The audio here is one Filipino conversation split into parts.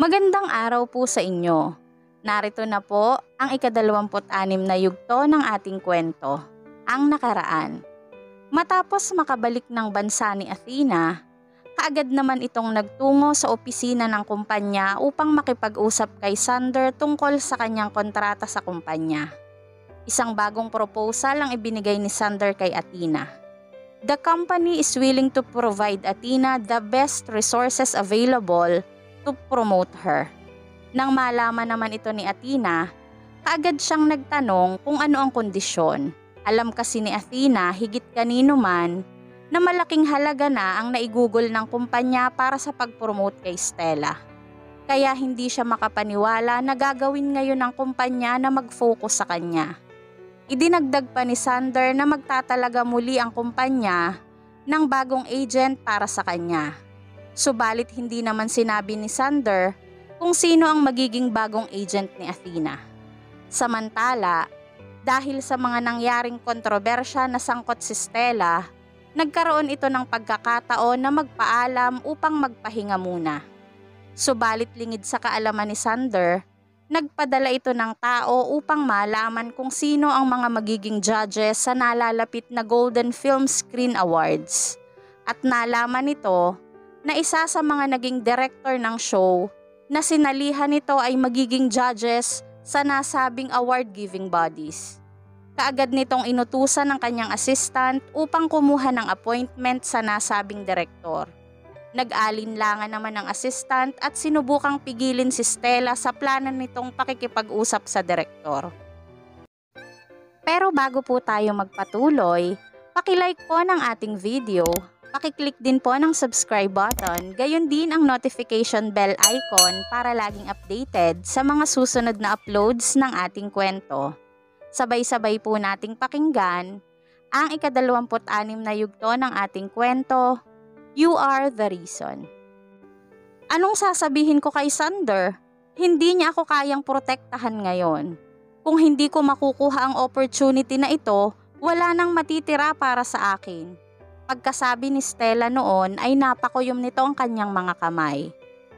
Magandang araw po sa inyo. Narito na po ang ika-26 na yugto ng ating kwento, ang nakaraan. Matapos makabalik ng bansa ni Athena, kaagad naman itong nagtungo sa opisina ng kumpanya upang makipag-usap kay Sander tungkol sa kanyang kontrata sa kumpanya. Isang bagong proposal ang ibinigay ni Sander kay Athena. The company is willing to provide Athena the best resources available to promote her. Nang malaman naman ito ni Athena, kaagad siyang nagtanong kung ano ang kondisyon. Alam kasi ni Athena higit kanino man na malaking halaga na ang naigugol ng kumpanya para sa pag-promote kay Stella. Kaya hindi siya makapaniwala na gagawin ngayon ng kumpanya na mag-focus sa kanya. Idinagdag pa ni Sander na magtatalaga muli ang kumpanya ng bagong agent para sa kanya. Subalit hindi naman sinabi ni Sander kung sino ang magiging bagong agent ni Athena. Samantala, dahil sa mga nangyaring kontrobersya na sangkot si Stella, nagkaroon ito ng pagkakataon na magpaalam upang magpahinga muna. Subalit lingid sa kaalaman ni Sander, nagpadala ito ng tao upang malaman kung sino ang mga magiging judges sa nalalapit na Golden Film Screen Awards. At nalaman nito na isa sa mga naging director ng show na sinalihan nito ay magiging judges sa nasabing award-giving bodies. Kaagad nitong inutusan ng kanyang assistant upang kumuha ng appointment sa nasabing direktor. Nag-alinlangan naman ang assistant at sinubukang pigilin si Stella sa plano nitong pakikipag-usap sa direktor. Pero bago po tayo magpatuloy, paki-like po ng ating video, paki-click din po ng subscribe button, gayon din ang notification bell icon para laging updated sa mga susunod na uploads ng ating kwento. Sabay-sabay po nating pakinggan ang ika-26 na yugto ng ating kwento, You Are the Reason. Anong sasabihin ko kay Sander? Hindi niya ako kayang protektahan ngayon. Kung hindi ko makukuha ang opportunity na ito, wala nang matitira para sa akin. Pagkasabi ni Stella noon ay napakuyom nito ang kanyang mga kamay.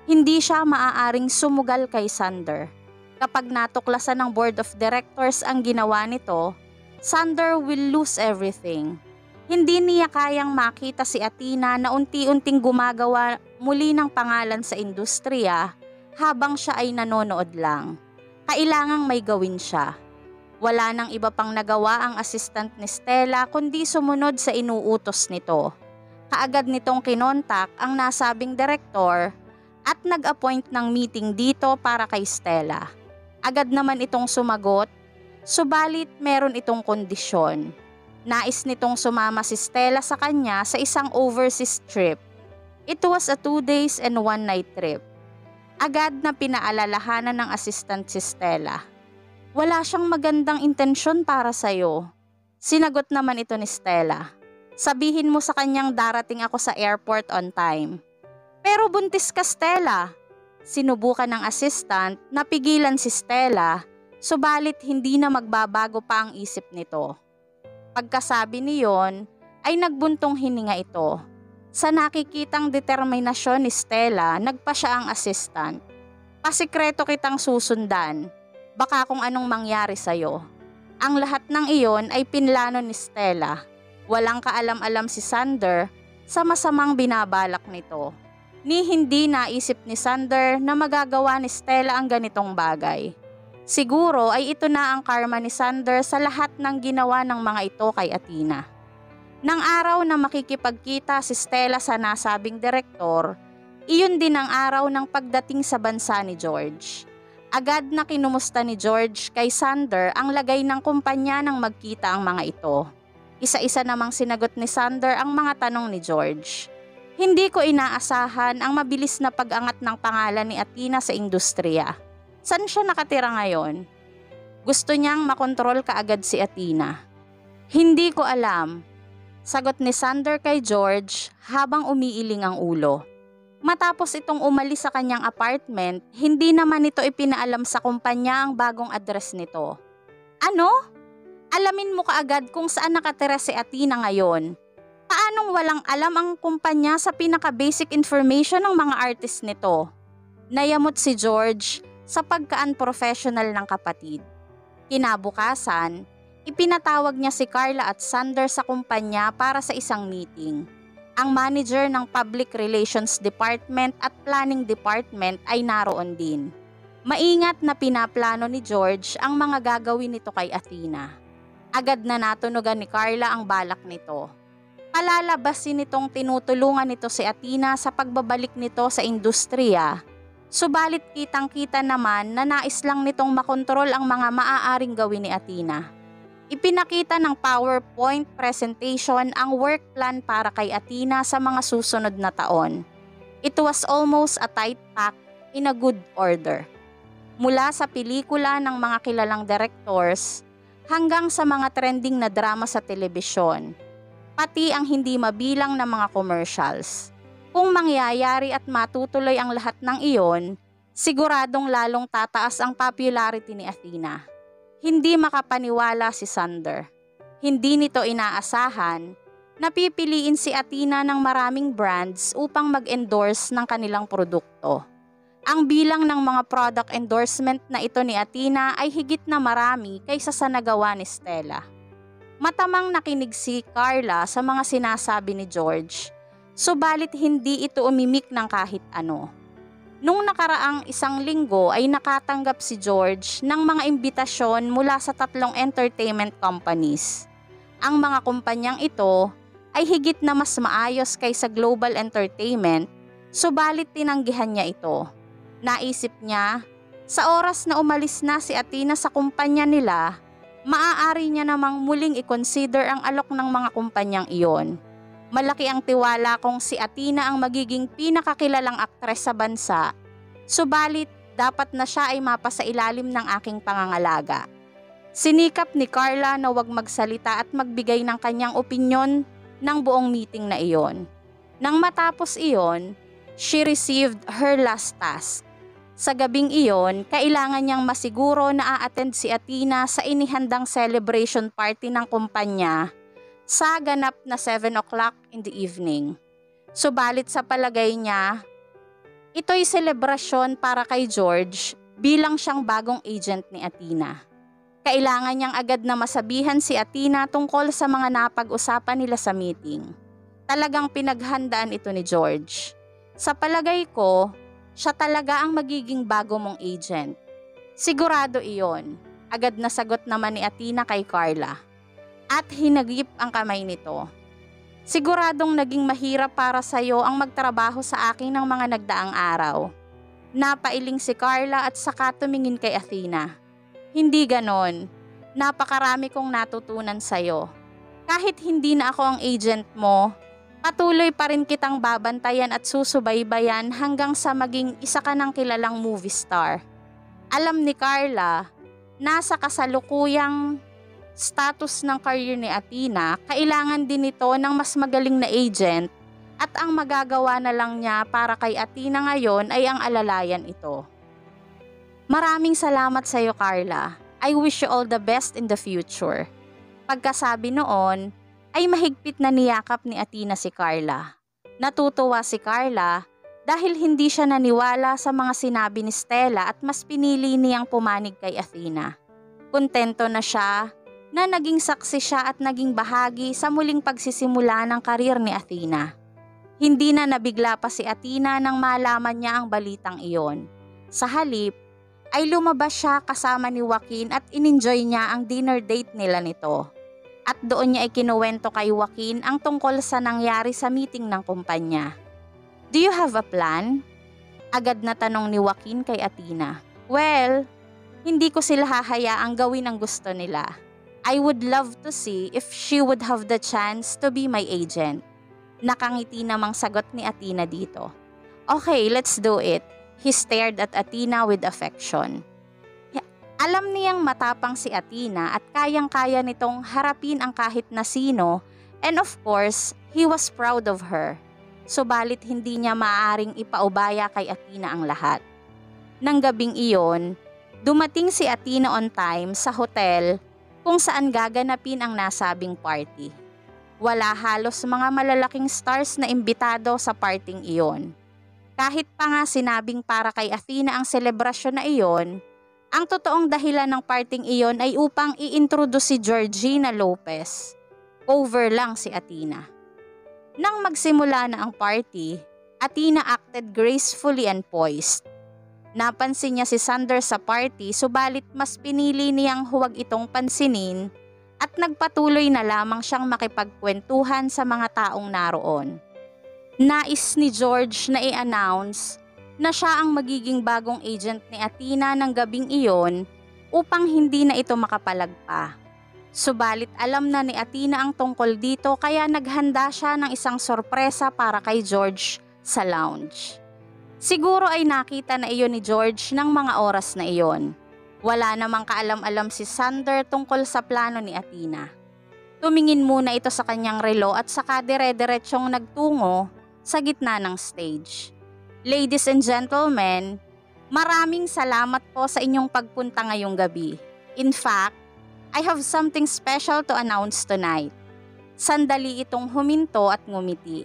Hindi siya maaaring sumugal kay Sander. Kapag natuklasan ng board of directors ang ginawa nito, Sander will lose everything. Hindi niya kayang makita si Athena na unti-unting gumagawa muli ng pangalan sa industriya habang siya ay nanonood lang. Kailangang may gawin siya. Wala nang iba pang nagawa ang assistant ni Stella kundi sumunod sa inuutos nito. Kaagad nitong kinontak ang nasabing direktor at nag-appoint ng meeting dito para kay Stella. Agad naman itong sumagot, subalit meron itong kondisyon. Nais nitong sumama si Stella sa kanya sa isang overseas trip. It was a 2 days and 1 night trip. Agad na pinaalalahanan ng assistant si Stella. Wala siyang magandang intensyon para sa'yo. Sinagot naman ito ni Stella. Sabihin mo sa kanyang darating ako sa airport on time. Pero buntis ka, Stella. Sinubukan ng assistant na pigilan si Stella, subalit hindi na magbabago pa ang isip nito. Pagkasabi niyon ay nagbuntong hininga ito. Sa nakikitang determinasyon ni Stella, nagpa siya ang assistant. Pasikreto kitang susundan. Baka kung anong mangyari sa'yo. Ang lahat ng iyon ay pinlano ni Stella. Walang kaalam-alam si Sander sa masamang binabalak nito. Ni hindi naisip ni Sander na magagawa ni Stella ang ganitong bagay. Siguro ay ito na ang karma ni Sander sa lahat ng ginawa ng mga ito kay Athena. Nang araw na makikipagkita si Stella sa nasabing direktor, iyon din ang araw ng pagdating sa bansa ni George. Agad na kinumusta ni George kay Sander ang lagay ng kumpanya nang magkita ang mga ito. Isa-isa namang sinagot ni Sander ang mga tanong ni George. Hindi ko inaasahan ang mabilis na pag-angat ng pangalan ni Athena sa industriya. Saan siya nakatira ngayon? Gusto niyang makontrol kaagad si Athena. Hindi ko alam. Sagot ni Sander kay George habang umiiling ang ulo. Matapos itong umalis sa kanyang apartment, hindi naman ito ipinaalam sa kumpanya ang bagong address nito. Ano? Alamin mo kaagad kung saan nakatira si Athena ngayon. Paanong walang alam ang kumpanya sa pinaka-basic information ng mga artist nito? Nayamot si George sa pagka-unprofessional ng kapatid. Kinabukasan, ipinatawag niya si Carla at Sander sa kumpanya para sa isang meeting. Ang manager ng Public Relations Department at Planning Department ay naroon din. Maingat na pinaplano ni George ang mga gagawin nito kay Athena. Agad na natunugan ni Carla ang balak nito. Palalabasin nitong tinutulungan nito si Athena sa pagbabalik nito sa industriya. Subalit kitang-kita naman na nais lang nitong makontrol ang mga maaaring gawin ni Athena. Ipinakita ng PowerPoint presentation ang work plan para kay Athena sa mga susunod na taon. It was almost a tight pack in a good order. Mula sa pelikula ng mga kilalang directors hanggang sa mga trending na drama sa telebisyon, pati ang hindi mabilang na mga commercials. Kung mangyayari at matutuloy ang lahat ng iyon, siguradong lalong tataas ang popularity ni Athena. Hindi makapaniwala si Sander. Hindi nito inaasahan na pipiliin si Athena ng maraming brands upang mag-endorse ng kanilang produkto. Ang bilang ng mga product endorsement na ito ni Athena ay higit na marami kaysa sa nagawa ni Stella. Matamang nakinig si Carla sa mga sinasabi ni George, subalit hindi ito umimik ng kahit ano. Nung nakaraang isang linggo ay nakatanggap si George ng mga imbitasyon mula sa 3 entertainment companies. Ang mga kumpanyang ito ay higit na mas maayos kaysa Global Entertainment, subalit tinanggihan niya ito. Naisip niya, sa oras na umalis na si Athena sa kumpanya nila, maaari niya namang muling i-consider ang alok ng mga kumpanyang iyon. Malaki ang tiwala kung si Athena ang magiging pinakakilalang aktres sa bansa, subalit dapat na siya ay mapasailalim ng aking pangangalaga. Sinikap ni Carla na huwag magsalita at magbigay ng kanyang opinyon ng buong meeting na iyon. Nang matapos iyon, she received her last task. Sa gabing iyon, kailangan niyang masiguro na a-attend si Athena sa inihandang celebration party ng kumpanya sa ganap na 7 o'clock in the evening. Subalit sa palagay niya, ito'y selebrasyon para kay George bilang siyang bagong agent ni Athena. Kailangan niyang agad na masabihan si Athena tungkol sa mga napag-usapan nila sa meeting. Talagang pinaghandaan ito ni George. Sa palagay ko, siya talaga ang magiging bago mong agent. Sigurado iyon. Agad na sagot naman ni Athena kay Carla. At hinagip ang kamay nito. Siguradong naging mahirap para sa iyo ang magtrabaho sa akin ng mga nagdaang araw. Napailing si Carla at saka tumingin kay Athena. Hindi ganon. Napakarami kong natutunan sa iyo. Kahit hindi na ako ang agent mo, patuloy pa rin kitang babantayan at susubaybayan hanggang sa maging isa ka ng kilalang movie star. Alam ni Carla, nasa kasalukuyang status ng career ni Athena, kailangan din ito ng mas magaling na agent at ang magagawa na lang niya para kay Athena ngayon ay ang alalayan ito. Maraming salamat sa iyo, Carla. I wish you all the best in the future. Pagkasabi noon, ay mahigpit na niyakap ni Athena si Carla. Natutuwa si Carla dahil hindi siya naniwala sa mga sinabi ni Stella at mas pinili niyang pumanig kay Athena. Kontento na siya na naging saksi siya at naging bahagi sa muling pagsisimula ng karir ni Athena. Hindi na nabigla pa si Athena nang malaman niya ang balitang iyon. Sa halip, ay lumabas siya kasama ni Joaquin at in-enjoy niya ang dinner date nila nito. At doon niya ikinuwento kay Joaquin ang tungkol sa nangyari sa meeting ng kumpanya. Do you have a plan? Agad na tanong ni Joaquin kay Athena. Well, hindi ko sila hahayaang gawin ang gusto nila. I would love to see if she would have the chance to be my agent. Nakangiti namang sagot ni Athena dito. Okay, let's do it. He stared at Athena with affection. Alam niyang matapang si Athena at kayang-kaya nitong harapin ang kahit na sino, and of course, he was proud of her. Subalit hindi niya maaaring ipaubaya kay Athena ang lahat. Nang gabing iyon, dumating si Athena on time sa hotel kung saan gaganapin ang nasabing party. Wala halos mga malalaking stars na imbitado sa parting iyon. Kahit pa nga sinabing para kay Athena ang selebrasyon na iyon, ang totoong dahilan ng parting iyon ay upang i-introduce si Georgina Lopez. Over lang si Athena. Nang magsimula na ang party, Athena acted gracefully and poised. Napansin niya si Sander sa party, subalit mas pinili niyang huwag itong pansinin at nagpatuloy na lamang siyang makipagkwentuhan sa mga taong naroon. Nais ni George na i-announce na siya ang magiging bagong agent ni Athena ng gabing iyon upang hindi na ito makapalagpa. Subalit alam na ni Athena ang tungkol dito kaya naghanda siya ng isang sorpresa para kay George sa lounge. Siguro ay nakita na iyon ni George ng mga oras na iyon. Wala namang kaalam-alam si Sander tungkol sa plano ni Athena. Tumingin muna ito sa kanyang relo at saka dire-diretsyong nagtungo sa gitna ng stage. Ladies and gentlemen, maraming salamat po sa inyong pagpunta ngayong gabi. In fact, I have something special to announce tonight. Sandali itong huminto at ngumiti.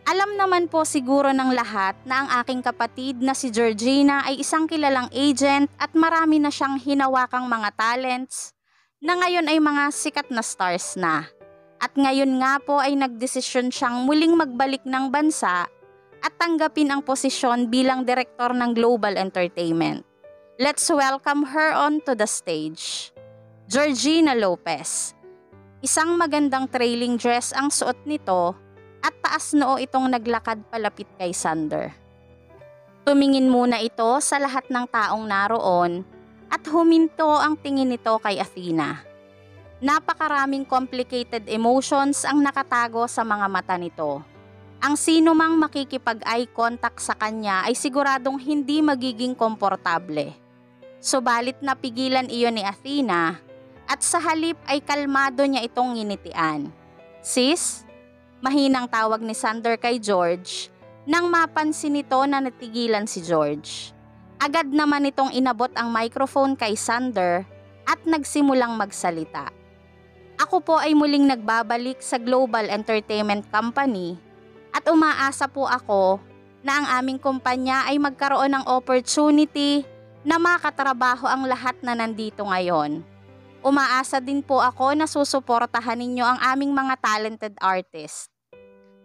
Alam naman po siguro ng lahat na ang aking kapatid na si Georgina ay isang kilalang agent at marami na siyang hinawakang mga talents na ngayon ay mga sikat na stars na. At ngayon nga po ay nagdesisyon siyang muling magbalik ng bansa at tanggapin ang posisyon bilang direktor ng Global Entertainment. Let's welcome her onto the stage. Georgina Lopez. Isang magandang trailing dress ang suot nito at taas noo itong naglakad palapit kay Sander. Tumingin muna ito sa lahat ng taong naroon at huminto ang tingin nito kay Athena. Napakaraming complicated emotions ang nakatago sa mga mata nito. Ang sino mang makikipag-eye contact sa kanya ay siguradong hindi magiging komportable. Subalit napigilan iyon ni Athena at sa halip ay kalmado niya itong nginitian. Sis? Mahinang tawag ni Sander kay George nang mapansin nito na natigilan si George. Agad naman itong inabot ang microphone kay Sander at nagsimulang magsalita. Ako po ay muling nagbabalik sa Global Entertainment Company at umaasa po ako na ang aming kumpanya ay magkaroon ng opportunity na makatrabaho ang lahat na nandito ngayon. Umaasa din po ako na susuportahan ninyo ang aming mga talented artist.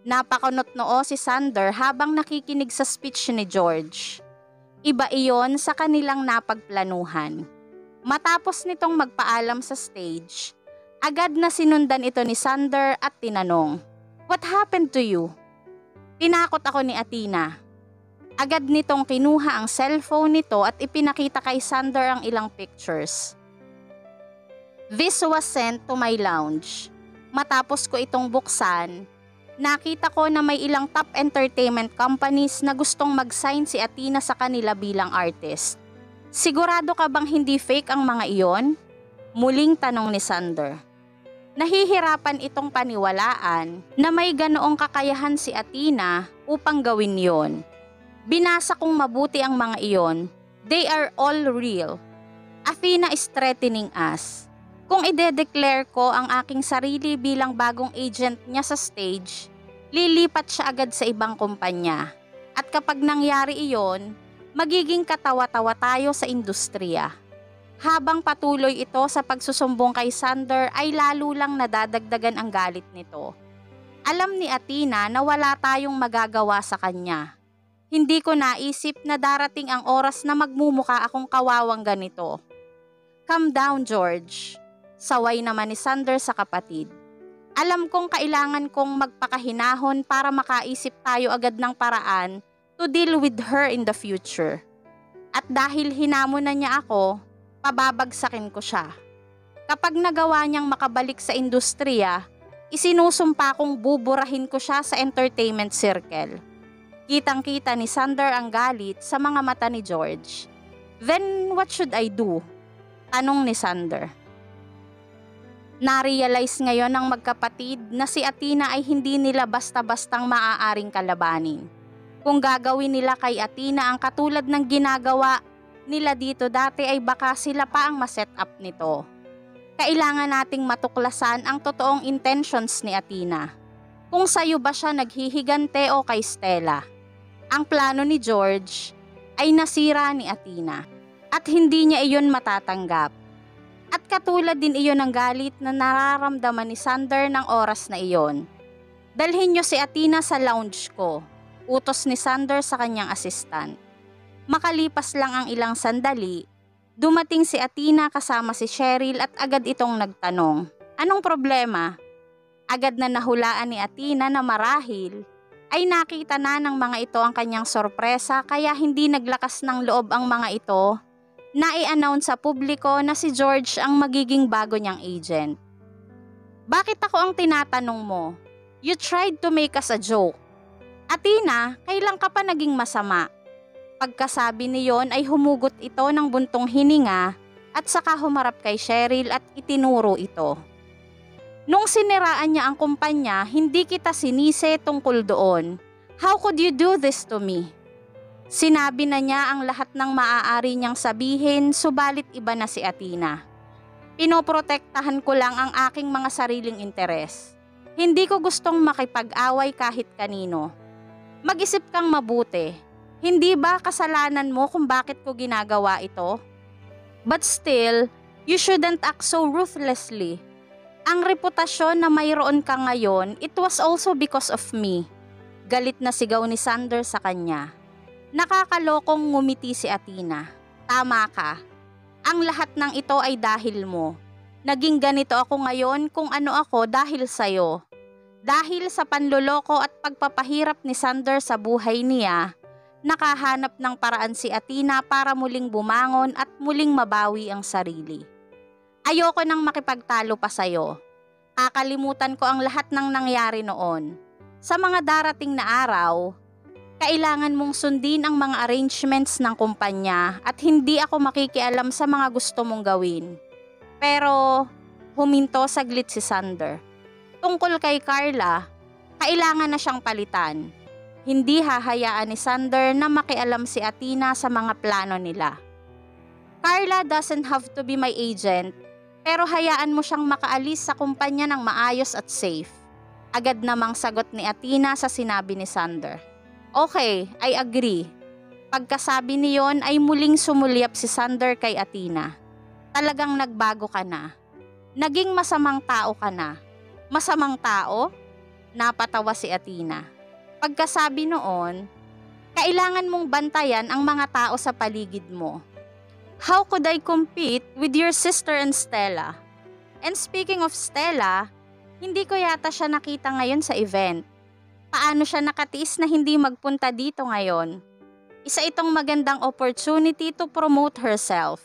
Napakunot-noo si Sander habang nakikinig sa speech ni George. Iba iyon sa kanilang napagplanuhan. Matapos nitong magpaalam sa stage, agad na sinundan ito ni Sander at tinanong, "What happened to you?" Tinakot ako ni Athena. Agad nitong kinuha ang cellphone nito at ipinakita kay Sander ang ilang pictures. This was sent to my lounge. Matapos ko itong buksan, nakita ko na may ilang top entertainment companies na gustong mag-sign si Athena sa kanila bilang artist. Sigurado ka bang hindi fake ang mga iyon? Muling tanong ni Sander. Nahihirapan itong paniwalaan na may ganoong kakayahan si Athena upang gawin yon. Binasa kong mabuti ang mga iyon. They are all real. Athena is threatening us. Kung ide-declare ko ang aking sarili bilang bagong agent niya sa stage, lilipat siya agad sa ibang kumpanya. At kapag nangyari iyon, magiging katawa-tawa tayo sa industriya. Habang patuloy ito sa pagsusumbong kay Sander ay lalo lang nadadagdagan ang galit nito. Alam ni Athena na wala tayong magagawa sa kanya. Hindi ko naisip na darating ang oras na magmumuka akong kawawang ganito. Calm down, George. Saway naman ni Sander sa kapatid. Alam kong kailangan kong magpakahinahon para makaisip tayo agad ng paraan to deal with her in the future. At dahil hinamon na niya ako, pababagsakin ko siya. Kapag nagawa niyang makabalik sa industriya, isinusumpa kong buburahin ko siya sa entertainment circle. Kitang-kita ni Sander ang galit sa mga mata ni George. Then what should I do? Tanong ni Sander. Narealize ngayon ng magkapatid na si Athena ay hindi nila basta-bastang maaaring kalabanin. Kung gagawin nila kay Athena ang katulad ng ginagawa nila dito dati ay baka sila pa ang maset up nito. Kailangan nating matuklasan ang totoong intentions ni Athena. Kung sa'yo ba siya naghihigante o kay Stella? Ang plano ni George ay nasira ni Athena at hindi niya iyon matatanggap. At katulad din iyon ng galit na nararamdaman ni Sander ng oras na iyon. Dalhin niyo si Athena sa lounge ko, utos ni Sander sa kanyang assistant. Makalipas lang ang ilang sandali, dumating si Athena kasama si Cheryl at agad itong nagtanong, "Anong problema?" Agad na nahulaan ni Athena na marahil ay nakita na ng mga ito ang kanyang sorpresa kaya hindi naglakas ng loob ang mga ito na i-announce sa publiko na si George ang magiging bago niyang agent. "Bakit ako ang tinatanong mo? You tried to make us a joke. Athena, kailan ka pa naging masama?" Pagkasabi niyon ay humugot ito ng buntong hininga at saka humarap kay Cheryl at itinuro ito. "Nung siniraan niya ang kumpanya, hindi kita sinisi tungkol doon. How could you do this to me?" Sinabi na niya ang lahat ng maaari niyang sabihin, subalit iba na si Athena. "Pinoprotektahan ko lang ang aking mga sariling interes. Hindi ko gustong makipag-away kahit kanino. Mag-isip kang mabuti. Hindi ba kasalanan mo kung bakit ko ginagawa ito? But still, you shouldn't act so ruthlessly. Ang reputasyon na mayroon ka ngayon, it was also because of me." Galit na sigaw ni Sander sa kanya. Nakakalokong ngumiti si Athena. "Tama ka. Ang lahat ng ito ay dahil mo. Naging ganito ako ngayon kung ano ako dahil sa'yo. Dahil sa panloloko at pagpapahirap ni Sander sa buhay niya, nakahanap ng paraan si Athena para muling bumangon at muling mabawi ang sarili. Ayoko nang makipagtalo pa sa'yo. Kakalimutan ko ang lahat ng nangyari noon. Sa mga darating na araw, kailangan mong sundin ang mga arrangements ng kumpanya at hindi ako makikialam sa mga gusto mong gawin." Pero huminto saglit si Sander. Tungkol kay Carla, kailangan na siyang palitan. Hindi hahayaan ni Sander na makialam si Athena sa mga plano nila. "Carla doesn't have to be my agent, pero hayaan mo siyang makaalis sa kumpanya ng maayos at safe." Agad namang sagot ni Athena sa sinabi ni Sander. "Okay, I agree." Pagkasabi niyon ay muling sumulyap si Sander kay Athena. "Talagang nagbago ka na. Naging masamang tao ka na." "Masamang tao?" Napatawa si Athena. Pagkasabi noon, kailangan mong bantayan ang mga tao sa paligid mo. "How could I compete with your sister and Stella?" And speaking of Stella, hindi ko yata siya nakita ngayon sa event. Paano siya nakatiis na hindi magpunta dito ngayon? Isa itong magandang opportunity to promote herself.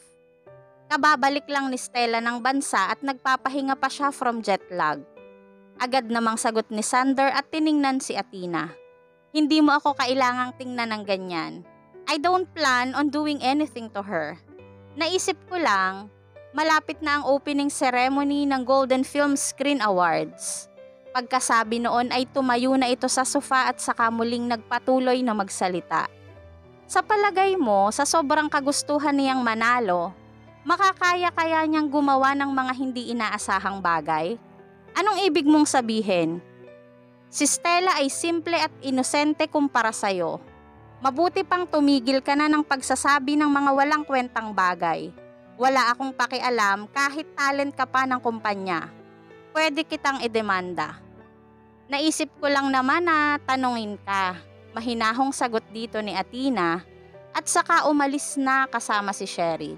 Kababalik lang ni Stella ng bansa at nagpapahinga pa siya from jet lag. Agad namang sagot ni Sander at tiningnan si Athena. "Hindi mo ako kailangang tingnan ng ganyan. I don't plan on doing anything to her. Naisip ko lang, malapit na ang opening ceremony ng Golden Film Screen Awards." Pagkasabi noon ay tumayo na ito sa sofa at saka muling nagpatuloy na magsalita. "Sa palagay mo, sa sobrang kagustuhan niyang manalo, makakaya-kaya niyang gumawa ng mga hindi inaasahang bagay? Anong ibig mong sabihin? Si Stella ay simple at inosente kumpara sa'yo. Mabuti pang tumigil ka na ng pagsasabi ng mga walang kwentang bagay. Wala akong pakialam kahit talent ka pa ng kumpanya. Pwede kitang idemanda." "Naisip ko lang naman na tanungin ka." Mahinahong sagot dito ni Athena at saka umalis na kasama si Cheryl.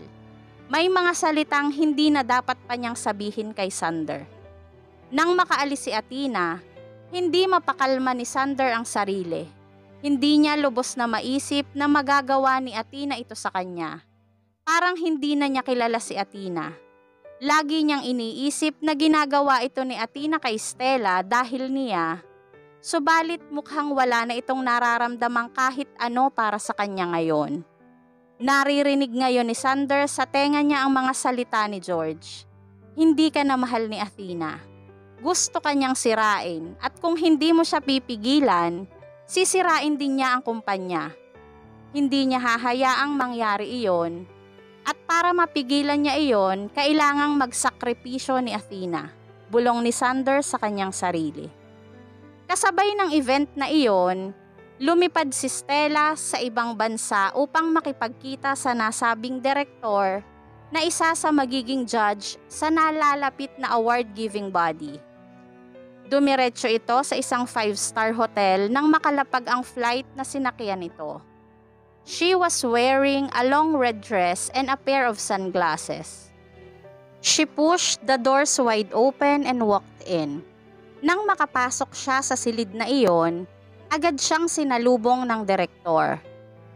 May mga salitang hindi na dapat pa niyang sabihin kay Sander. Nang makaalis si Athena, hindi mapakalma ni Sander ang sarili. Hindi niya lubos na maisip na magagawa ni Athena ito sa kanya. Parang hindi na niya kilala si Athena. Lagi niyang iniisip na ginagawa ito ni Athena kay Stella dahil niya, subalit mukhang wala na itong nararamdamang kahit ano para sa kanya ngayon. Naririnig ngayon ni Sander sa tenga niya ang mga salita ni George. Hindi ka na mahal ni Athena. Gusto kanyang sirain at kung hindi mo siya pipigilan, sisirain din niya ang kumpanya. Hindi niya hahayaang mangyari iyon at para mapigilan niya iyon, kailangang magsakripisyo ni Athena. Bulong ni Sander sa kanyang sarili. Kasabay ng event na iyon, Lumipad si Stella sa ibang bansa upang makipagkita sa nasabing direktor na isa sa magiging judge sa nalalapit na award-giving body. Dumiretso ito sa isang 5-star hotel nang makalapag ang flight na sinakyan nito. She was wearing a long red dress and a pair of sunglasses. She pushed the doors wide open and walked in. Nang makapasok siya sa silid na iyon, agad siyang sinalubong ng direktor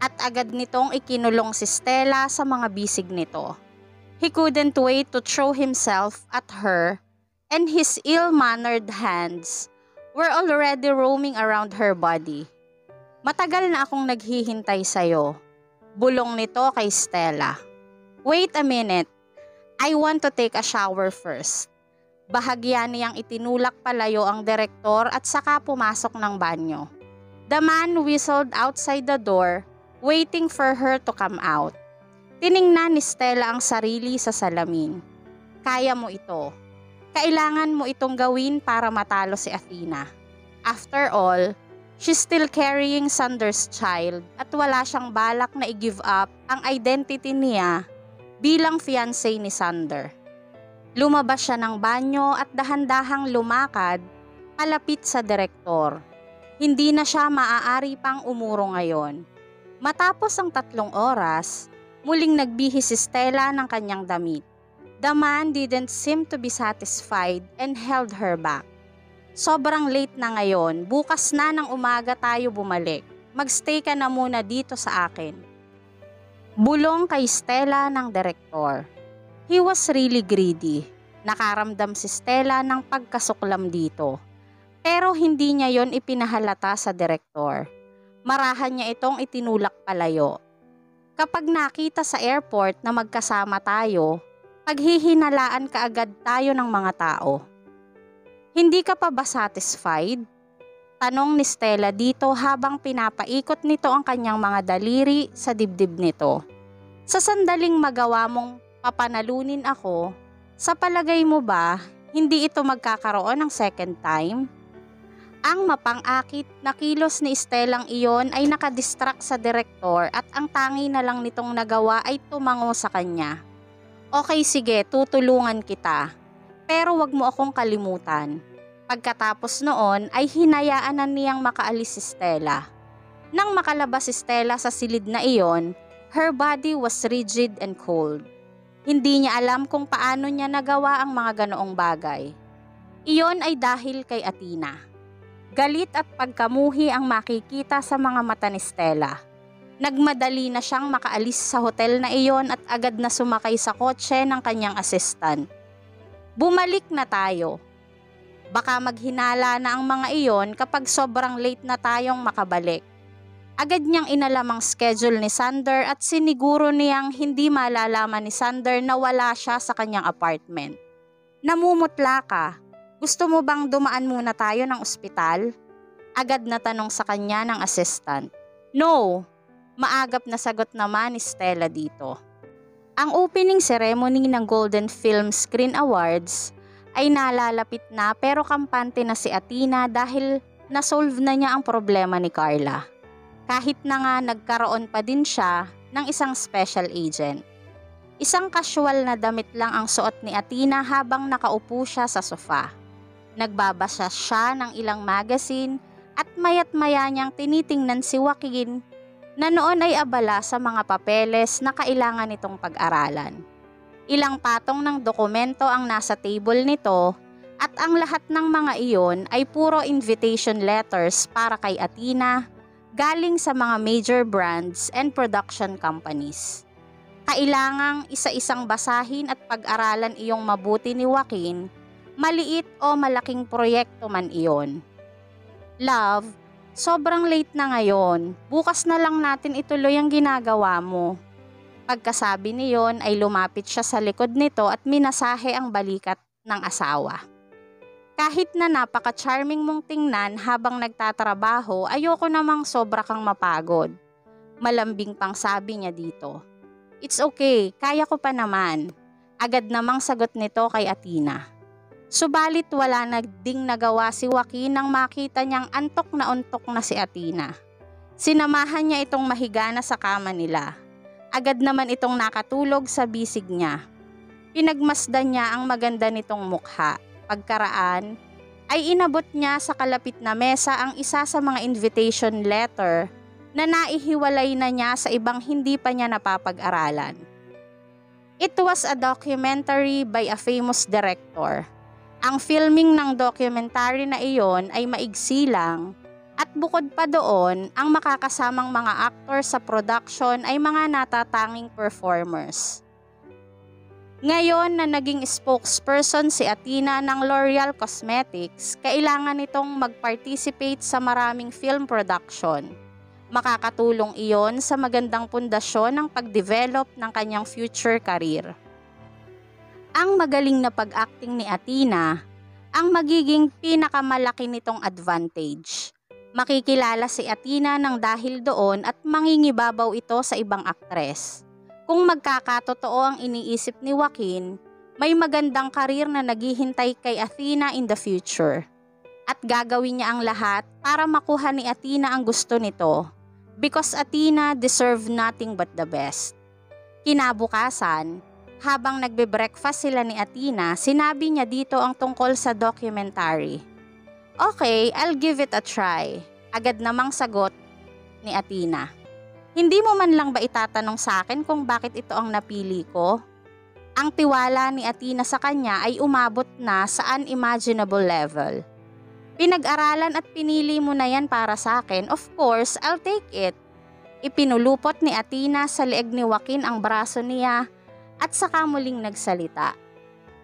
at agad nitong ikinulong si Stella sa mga bisig nito. He couldn't wait to throw himself at her, and his ill-mannered hands were already roaming around her body. Matagal na akong naghihintay sa'yo, bulong nito kay Stella. Wait a minute, I want to take a shower first. Bahagya niyang itinulak palayo ang direktor at saka pumasok ng banyo. The man whistled outside the door, waiting for her to come out. Tiningnan ni Stella ang sarili sa salamin. Kaya mo ito. Kailangan mo itong gawin para matalo si Athena. After all, she's still carrying Sander's child at wala siyang balak na i-give up ang identity niya bilang fiancé ni Sander. Lumabas siya ng banyo at dahan-dahang lumakad palapit sa direktor. Hindi na siya maaari pang umuro ngayon. Matapos ang 3 oras, muling nagbihis si Stella ng kanyang damit. The man didn't seem to be satisfied and held her back. Sobrang late na ngayon, bukas na ng umaga tayo bumalik. Magstay ka na muna dito sa akin. Bulong kay Stella ng direktor. He was really greedy. Nakaramdam si Stella ng pagkasuklam dito. Pero hindi niya yon ipinahalata sa direktor. Marahan niya itong itinulak palayo. Kapag nakita sa airport na magkasama tayo, paghihinalaan kaagad tayo ng mga tao. Hindi ka pa ba satisfied? Tanong ni Stella dito habang pinapaikot nito ang kanyang mga daliri sa dibdib nito. Sa sandaling magawa mong papanalunin ako, sa palagay mo ba hindi ito magkakaroon ng second time? Ang mapang-akit na kilos ni Stellang iyon ay nakadistract sa direktor at ang tangi na lang nitong nagawa ay tumango sa kanya. Okay, sige, tutulungan kita. Pero wag mo akong kalimutan. Pagkatapos noon ay hinayaan na niyang makaalis si Stella. Nang makalabas si Stella sa silid na iyon, her body was rigid and cold. Hindi niya alam kung paano niya nagawa ang mga ganoong bagay. Iyon ay dahil kay Athena. Galit at pagkamuhi ang makikita sa mga mata ni Stella. Nagmadali na siyang makaalis sa hotel na iyon at agad na sumakay sa kotse ng kanyang assistant. Bumalik na tayo. Baka maghinala na ang mga iyon kapag sobrang late na tayong makabalik. Agad niyang inalam ang schedule ni Sander at siniguro niyang hindi malalaman ni Sander na wala siya sa kanyang apartment. Namumutla ka. Gusto mo bang dumaan muna tayo ng ospital? Agad na tanong sa kanya ng assistant. No, maagap na sagot naman ni Stella dito. Ang opening ceremony ng Golden Film Screen Awards ay nalalapit na pero kampante na si Athena dahil nasolve na niya ang problema ni Carla. Kahit na nga nagkaroon pa din siya ng isang special agent. Isang casual na damit lang ang suot ni Athena habang nakaupo siya sa sofa. Nagbabasa siya ng ilang magazine at mayat-maya niyang tinitingnan si Joaquin na noon ay abala sa mga papeles na kailangan nitong pag-aralan. Ilang patong ng dokumento ang nasa table nito at ang lahat ng mga iyon ay puro invitation letters para kay Athena galing sa mga major brands and production companies. Kailangang isa-isang basahin at pag-aralan iyong mabuti ni Joaquin, maliit o malaking proyekto man iyon. Love, sobrang late na ngayon. Bukas na lang natin ituloy ang ginagawa mo. Pagkasabi niyon ay lumapit siya sa likod nito at minasahe ang balikat ng asawa. Kahit na napaka-charming mong tingnan habang nagtatrabaho, ayoko namang sobra kang mapagod. Malambing pang sabi niya dito. It's okay, kaya ko pa naman. Agad namang sagot nito kay Athena. Subalit wala na ding nagawa si Joaquin nang makita niyang antok na si Athena. Sinamahan niya itong mahiga na sa kama nila. Agad naman itong nakatulog sa bisig niya. Pinagmasdan niya ang maganda nitong mukha. Pagkaraan, ay inabot niya sa kalapit na mesa ang isa sa mga invitation letter na naihiwalay na niya sa ibang hindi pa niya napapag-aralan. It was a documentary by a famous director. Ang filming ng documentary na iyon ay maigsi lang at bukod pa doon, ang makakasamang mga actor sa production ay mga natatanging performers. Ngayon na naging spokesperson si Athena ng L'Oreal Cosmetics, kailangan nitong mag-participate sa maraming film production. Makakatulong iyon sa magandang pundasyon ng pag-develop ng kanyang future career. Ang magaling na pag-acting ni Athena ang magiging pinakamalaki nitong advantage. Makikilala si Athena ng dahil doon at mangingibabaw ito sa ibang aktres. Kung magkakatotoo ang iniisip ni Joaquin, may magandang karir na naghihintay kay Athena in the future. At gagawin niya ang lahat para makuha ni Athena ang gusto nito because Athena deserved nothing but the best. Kinabukasan, habang nagbe-breakfast sila ni Athena, sinabi niya dito ang tungkol sa documentary. Okay, I'll give it a try. Agad namang sagot ni Athena. Hindi mo man lang ba itatanong sa akin kung bakit ito ang napili ko? Ang tiwala ni Athena sa kanya ay umabot na sa unimaginable level. Pinag-aralan at pinili mo na yan para sa akin, of course, I'll take it. Ipinulupot ni Athena sa leeg ni Joaquin ang braso niya at saka muling nagsalita.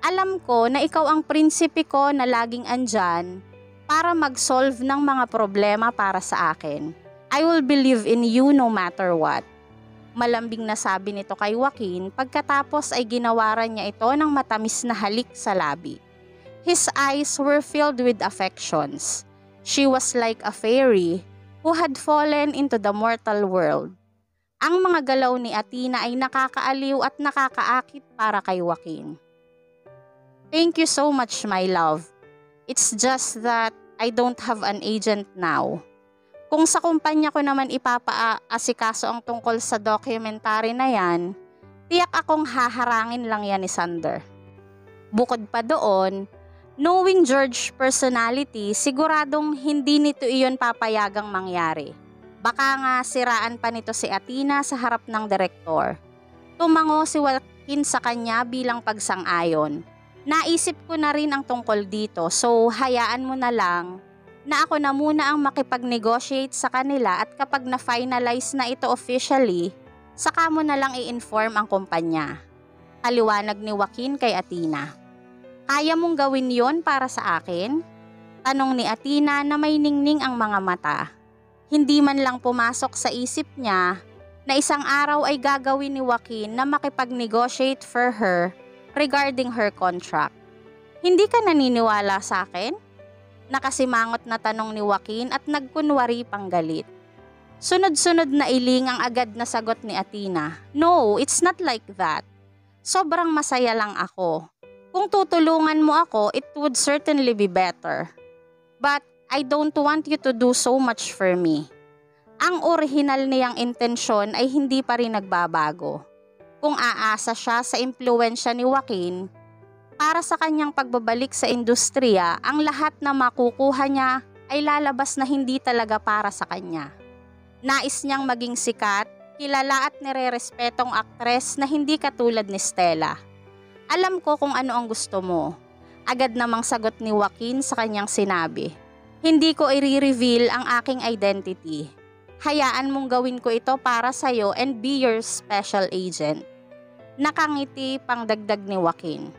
Alam ko na ikaw ang prinsipe ko na laging andyan para mag-solve ng mga problema para sa akin. I will believe in you no matter what. Malambing na sabi nito kay Joaquin pagkatapos ay ginawaran niya ito ng matamis na halik sa labi. His eyes were filled with affections. She was like a fairy who had fallen into the mortal world. Ang mga galaw ni Athena ay nakakaaliw at nakakaakit para kay Joaquin. Thank you so much, my love. It's just that I don't have an agent now. Kung sa kumpanya ko naman ipapaasikaso ang tungkol sa documentary na yan, tiyak akong haharangin lang yan ni Sander. Bukod pa doon, knowing George's personality, siguradong hindi nito iyon papayagang mangyari. Baka nga siraan pa nito si Athena sa harap ng direktor. Tumango si Joaquin sa kanya bilang pagsang-ayon. Naisip ko na rin ang tungkol dito, so hayaan mo na lang na ako na muna ang makipag-negotiate sa kanila at kapag na-finalize na ito officially, saka mo na lang i-inform ang kumpanya. Paliwanag ni Joaquin kay Athena. Kaya mong gawin yon para sa akin? Tanong ni Athena na may ningning ang mga mata. Hindi man lang pumasok sa isip niya na isang araw ay gagawin ni Joaquin na makipag-negotiate for her regarding her contract. Hindi ka naniniwala sa akin? Nakasimangot na tanong ni Joaquin at nagkunwari pang galit. Sunod-sunod na iling ang agad na sagot ni Athena. No, it's not like that. Sobrang masaya lang ako. Kung tutulungan mo ako, it would certainly be better. But I don't want you to do so much for me. Ang orihinal niyang intensyon ay hindi pa rin nagbabago. Kung aasa siya sa impluwensya ni Joaquin, para sa kanyang pagbabalik sa industriya, ang lahat na makukuha niya ay lalabas na hindi talaga para sa kanya. Nais niyang maging sikat, kilala at nirerespetong aktres na hindi katulad ni Stella. Alam ko kung ano ang gusto mo. Agad namang sagot ni Joaquin sa kanyang sinabi. Hindi ko i-reveal ang aking identity. Hayaan mong gawin ko ito para sa'yo and be your special agent. Nakangiti pang dagdag ni Joaquin.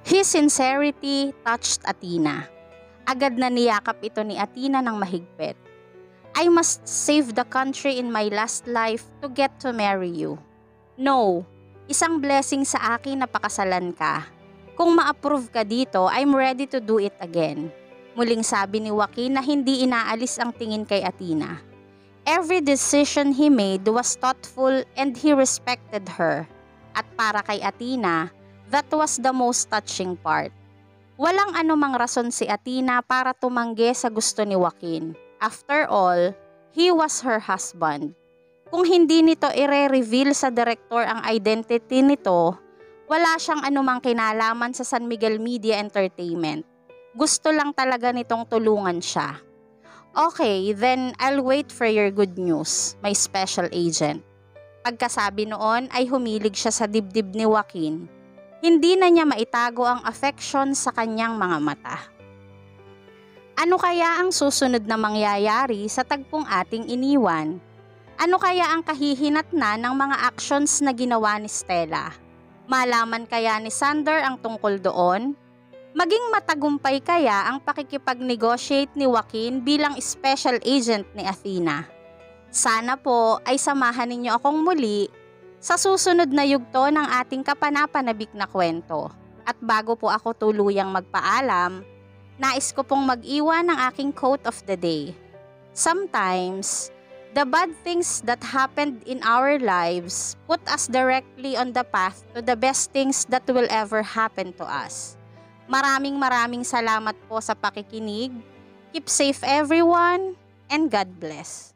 His sincerity touched Athena. Agad na niyakap ito ni Athena ng mahigpit. I must save the country in my last life to get to marry you. No, isang blessing sa akin na pakasalan ka. Kung ma-approve ka dito, I'm ready to do it again. Muling sabi ni Joaquin na hindi inaalis ang tingin kay Athena. Every decision he made was thoughtful and he respected her. At para kay Athena, that was the most touching part. Walang anumang rason si Athena para tumanggi sa gusto ni Joaquin. After all, he was her husband. Kung hindi nito ire-reveal sa direktor ang identity nito, wala siyang anumang kinalaman sa San Miguel Media Entertainment. Gusto lang talaga nitong tulungan siya. Okay, then I'll wait for your good news, my special agent. Pagkasabi noon ay humilig siya sa dibdib ni Joaquin. Hindi na niya maitago ang affection sa kanyang mga mata. Ano kaya ang susunod na mangyayari sa tagpong ating iniwan? Ano kaya ang kahihinatnan ng mga actions na ginawa ni Stella? Malaman kaya ni Sander ang tungkol doon? Maging matagumpay kaya ang pakikipag-negotiate ni Joaquin bilang special agent ni Athena? Sana po ay samahan ninyo akong muli sa susunod na yugto ng ating kapanapanabik na kwento. At bago po ako tuluyang magpaalam, nais ko pong mag-iwan ng aking quote of the day. Sometimes, the bad things that happened in our lives put us directly on the path to the best things that will ever happen to us. Maraming salamat po sa pakikinig. Keep safe everyone, and God bless.